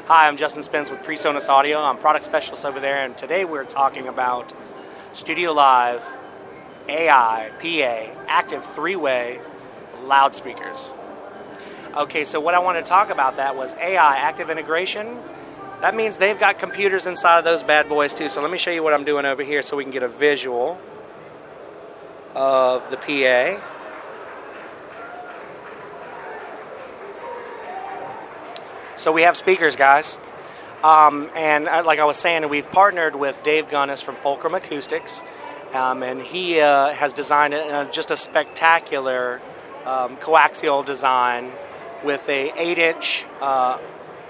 Hi, I'm Justin Spence with PreSonus Audio. I'm product specialist over there, and today we're talking about StudioLive AI PA active three-way loudspeakers. Okay, so what I wanted to talk about that was AI active integration. That means they've got computers inside of those bad boys too. So let me show you what I'm doing over here so we can get a visual of the PA. So we have speakers, guys, and like I was saying, we've partnered with Dave Gunnis from Fulcrum Acoustics, and he has designed just a spectacular coaxial design with a 8-inch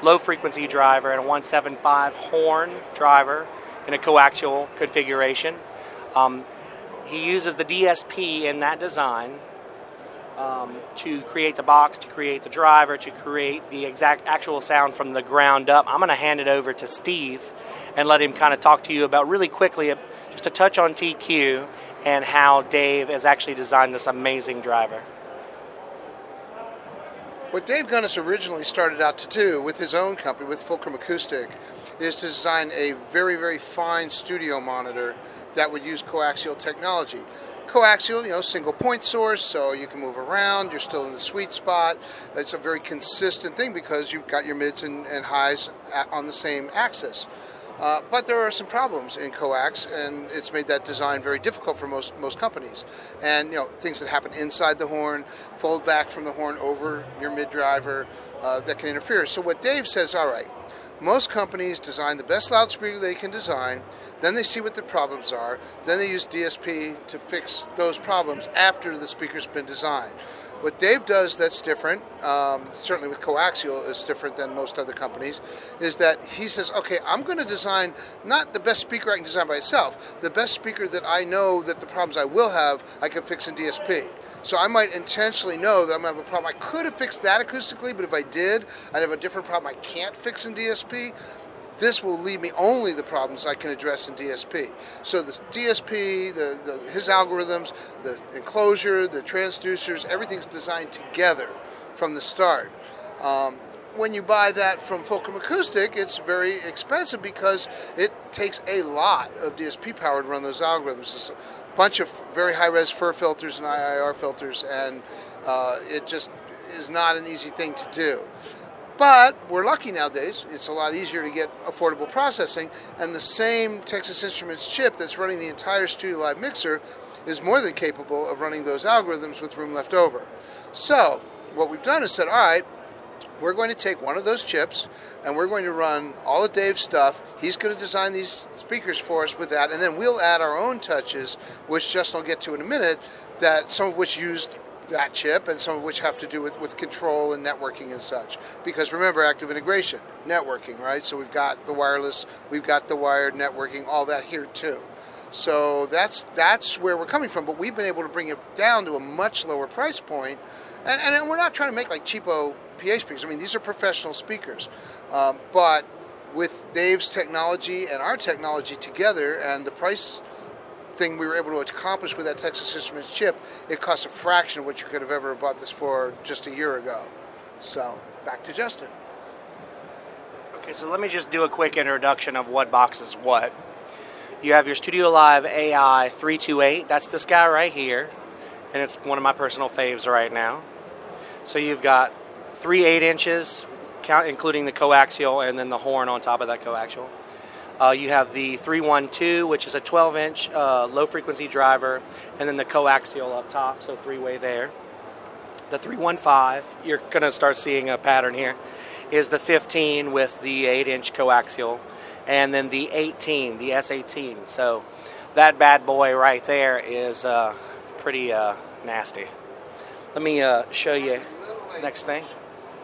low-frequency driver and a 175 horn driver in a coaxial configuration. He uses the DSP in that design to create the box, to create the driver, to create the exact actual sound from the ground up. I'm going to hand it over to Steve and let him kind of talk to you about really quickly just a touch on TQ and how Dave has actually designed this amazing driver. What Dave Gunnis originally started out to do with his own company, with Fulcrum Acoustic, is to design a very, very fine studio monitor that would use coaxial technology. Coaxial, single point source, so you can move around, you're still in the sweet spot. It's a very consistent thing because you've got your mids and highs on the same axis. But there are some problems in coax, and it's made that design very difficult for most companies. And things that happen inside the horn, fold back from the horn over your mid driver, that can interfere. So what Dave says, all right, most companies design the best loudspeaker they can design, then they see what the problems are, then they use DSP to fix those problems after the speaker's been designed. What Dave does that's different, certainly with coaxial is different than most other companies, is that he says, okay, I'm going to design not the best speaker I can design by itself, the best speaker that I know that the problems I will have, I can fix in DSP. So I might intentionally know that I'm going to have a problem. I could have fixed that acoustically, but if I did, I'd have a different problem I can't fix in DSP. This will leave me only the problems I can address in DSP. So the DSP, his algorithms, the enclosure, the transducers, everything's designed together from the start. When you buy that from Fulcrum Acoustic, it's very expensive because it takes a lot of DSP power to run those algorithms. It's a bunch of very high-res FIR filters and IIR filters, and it just is not an easy thing to do. But we're lucky nowadays. It's a lot easier to get affordable processing, and the same Texas Instruments chip that's running the entire StudioLive mixer is more than capable of running those algorithms with room left over. So what we've done is said, all right, we're going to take one of those chips and we're going to run all of Dave's stuff. He's going to design these speakers for us with that, and then we'll add our own touches, which Justin will get to in a minute, that some of which used that chip and some of which have to do with control and networking and such. Because remember, active integration, networking, right? So we've got the wireless, we've got the wired networking, all that here too. So that's where we're coming from, but we've been able to bring it down to a much lower price point. And we're not trying to make like cheapo PA speakers. I mean, these are professional speakers. But with Dave's technology and our technology together and the price thing we were able to accomplish with that Texas Instruments chip, it costs a fraction of what you could have ever bought this for just a year ago. So back to Justin. Okay, so let me just do a quick introduction of what box is what. You have your StudioLive AI 328. That's this guy right here, and it's one of my personal faves right now. So you've got 3 8-inches, including the coaxial and then the horn on top of that coaxial. You have the 312, which is a 12-inch low-frequency driver, and then the coaxial up top, so 3-way there. The 315, you're going to start seeing a pattern here, is the 15 with the 8-inch coaxial, and then the 18, the S18. So that bad boy right there is pretty nasty. Let me show you next thing.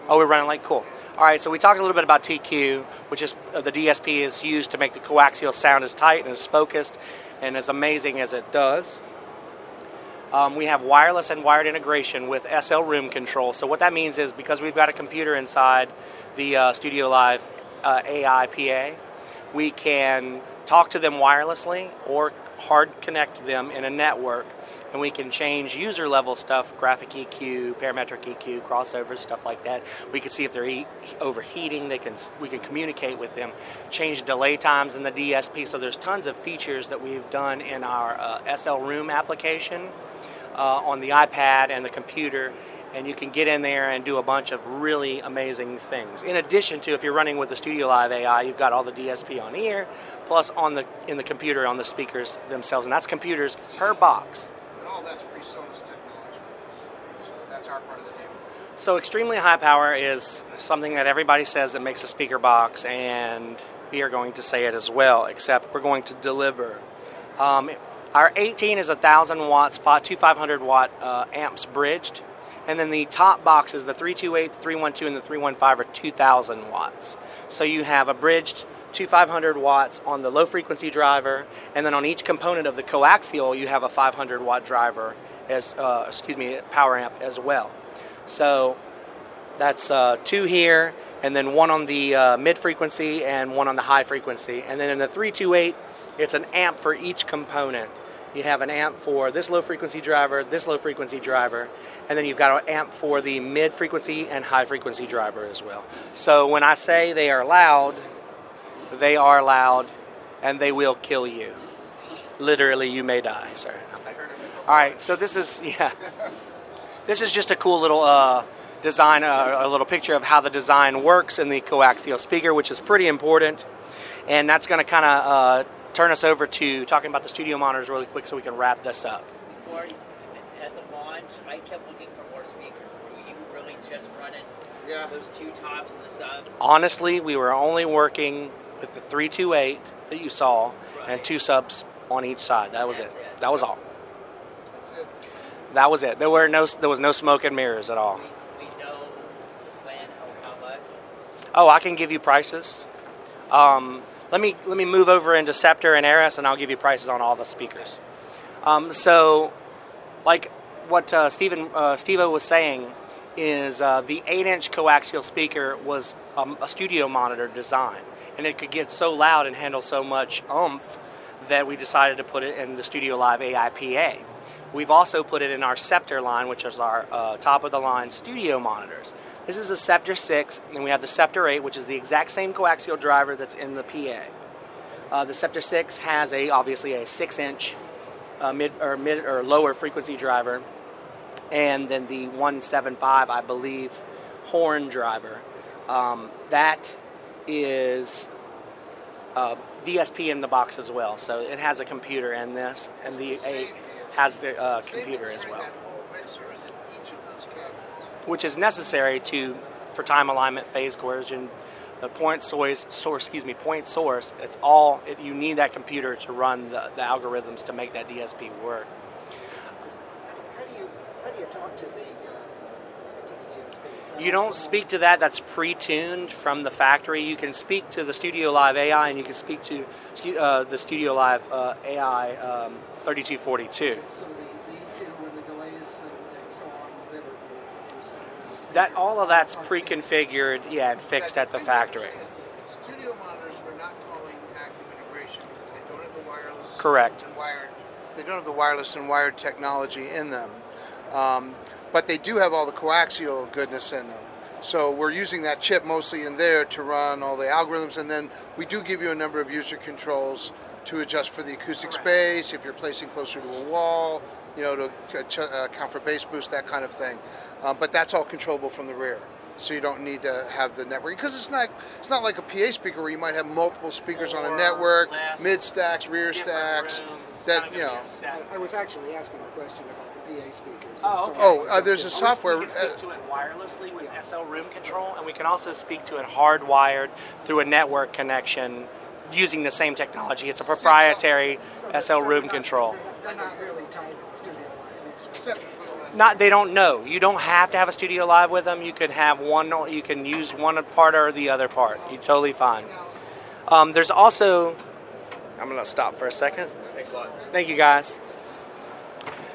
Oh, we're running late? Cool. All right, so we talked a little bit about TQ, which is the DSP is used to make the coaxial sound as tight and as focused and as amazing as it does. We have wireless and wired integration with SL room control. So what that means is because we've got a computer inside the StudioLive AI PA, we can talk to them wirelessly or hard connect them in a network, and we can change user level stuff, graphic EQ, parametric EQ, crossovers, stuff like that. We can see if they're overheating. We can communicate with them, change delay times in the DSP. So there's tons of features that we've done in our SL Room application on the iPad and the computer, and you can get in there and do a bunch of really amazing things. In addition to, if you're running with the StudioLive AI, you've got all the DSP on ear, plus in the computer on the speakers themselves, and that's computers per box. And all that's PreSonus technology. So that's our part of the deal. So extremely high power is something that everybody says that makes a speaker box, and we are going to say it as well, except we're going to deliver. Our 18 is 1,000 watts, two 500 watt amps bridged. And then the top boxes, the 328, the 312, and the 315 are 2,000 watts. So you have a bridged 500 watts on the low frequency driver, and then on each component of the coaxial, you have a 500 watt driver as, power amp as well. So that's two here, and then one on the mid frequency and one on the high frequency. And then in the 328, it's an amp for each component. You have an amp for this low frequency driver, and then you've got an amp for the mid frequency and high frequency driver as well. So when I say they are loud, and they will kill you. Literally, you may die, sir. Okay. All right, so this is just a cool little design, a little picture of how the design works in the coaxial speaker, which is pretty important, and that's going to kind of turn us over to talking about the studio monitors really quick so we can wrap this up. Before, at the launch, I kept looking for more speakers. Were you really just running those two tops and the subs? Honestly, we were only working with the 328 that you saw, and two subs on each side. That was it. That was all. That's it. That was it. There was no smoke and mirrors at all. We know when or how much? Oh, I can give you prices. Let me move over into Sceptre and Eris, and I'll give you prices on all the speakers. So, like what Steve-O was saying, is the 8-inch coaxial speaker was a studio monitor design, and it could get so loud and handle so much oomph that we decided to put it in the StudioLive AI PA. We've also put it in our Sceptre line, which is our top-of-the-line studio monitors. This is the Sceptre 6, and we have the Sceptre 8, which is the exact same coaxial driver that's in the PA. The Sceptre 6 has obviously a 6-inch mid or lower frequency driver, and then the 175, I believe, horn driver. That is DSP in the box as well, so it has a computer in this, and the 8 has the computer as well, which is necessary for time alignment, phase coercion, the point source. It's all you need, that computer to run the algorithms to make that DSP work. How do you talk to the DSP? You don't speak to that. That's pre-tuned from the factory. You can speak to the StudioLive AI, and you can speak to the StudioLive AI 3242. So the EQ and the delays and so on, That all of that's pre-configured, and fixed at the factory. Studio monitors we're not calling active integration because they don't have the wireless. Correct. And wired. They don't have the wireless and wired technology in them, but they do have all the coaxial goodness in them. So we're using that chip mostly in there to run all the algorithms, and then we do give you a number of user controls to adjust for the acoustic space, if you're placing closer to a wall, to account for bass boost, that kind of thing. But that's all controllable from the rear, so you don't need to have the network, because it's not like a PA speaker where you might have multiple speakers on a network, mid stacks, rear stacks. I was actually asking a question about the PA speakers. Oh, okay. There's a software. We can speak to it wirelessly with SL Room Control, and we can also speak to it hardwired through a network connection using the same technology. It's a proprietary SL Room Control. They're not really tied to the StudioLive mixer. They don't know. You don't have to have a StudioLive with them. You could have one, or you can use one part or the other part. You're totally fine. There's also, I'm going to stop for a second. Thanks a lot. Thank you, guys.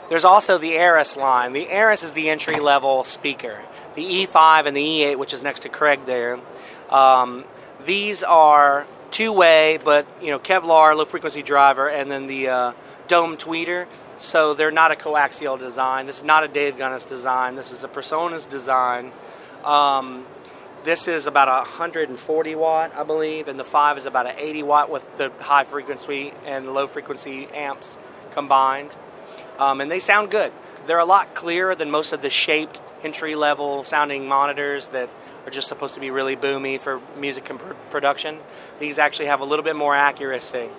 There's also the Eris line. The Eris is the entry-level speaker. The E5 and the E8, which is next to Craig there, these are two-way, but Kevlar, low-frequency driver, and then the dome tweeter, so they're not a coaxial design. This is not a Dave Gunnis design. This is a PreSonus design. This is about 140 watt, I believe, and the 5 is about an 80 watt with the high frequency and low frequency amps combined. And they sound good. They're a lot clearer than most of the shaped entry-level sounding monitors that are just supposed to be really boomy for music and production. These actually have a little bit more accuracy.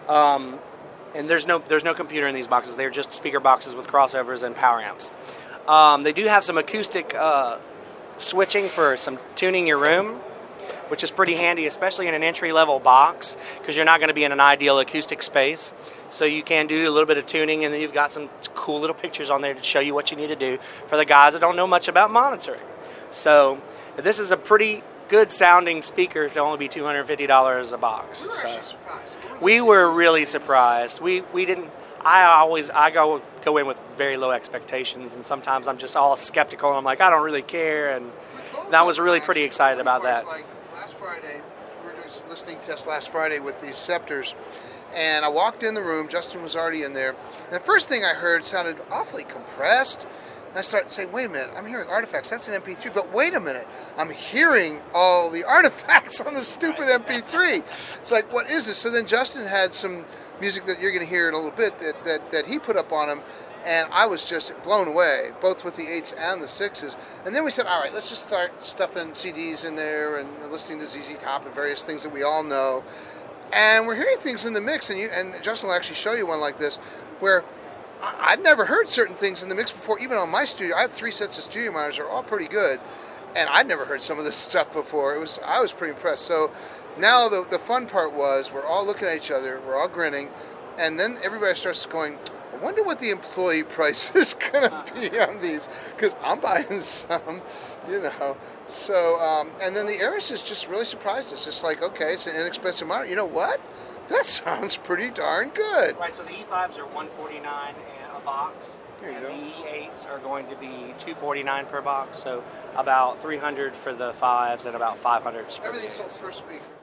And there's no computer in these boxes. They're just speaker boxes with crossovers and power amps. They do have some acoustic switching for some tuning your room, which is pretty handy, especially in an entry-level box, because you're not going to be in an ideal acoustic space. So you can do a little bit of tuning, and then you've got some cool little pictures on there to show you what you need to do for the guys that don't know much about monitoring. So this is a pretty good sounding speaker to only be $250 a box. We were really surprised. We didn't. I go in with very low expectations, and sometimes I'm just all skeptical, and I'm like, I don't really care, and I was really pretty excited about that. Like last Friday, we were doing some listening tests last Friday with these Scepters, and I walked in the room. Justin was already in there, and the first thing I heard sounded awfully compressed. And I started saying, wait a minute, I'm hearing artifacts. That's an MP3, but wait a minute, I'm hearing all the artifacts on the stupid MP3. It's like, what is this? So then Justin had some music that you're going to hear in a little bit that he put up on him, and I was just blown away, both with the 8s and the 6s. And then we said, all right, let's just start stuffing CDs in there and listening to ZZ Top and various things that we all know. And we're hearing things in the mix, and Justin will actually show you one like this, where I'd never heard certain things in the mix before, even on my studio. I have 3 sets of studio monitors, they're all pretty good, and I'd never heard some of this stuff before. I was pretty impressed. So now the fun part was we're all looking at each other, we're all grinning, and then everybody starts going, I wonder what the employee price is going to be on these, because I'm buying some, you know. So, and then the Eris has just really surprised us. It's like, okay, it's an inexpensive monitor. You know what? That sounds pretty darn good. Right, so the E5s are $149 a box, and the E8s are going to be $249 per box, so about $300 for the 5s and about $500 for the 8s. Everything's sold per speaker.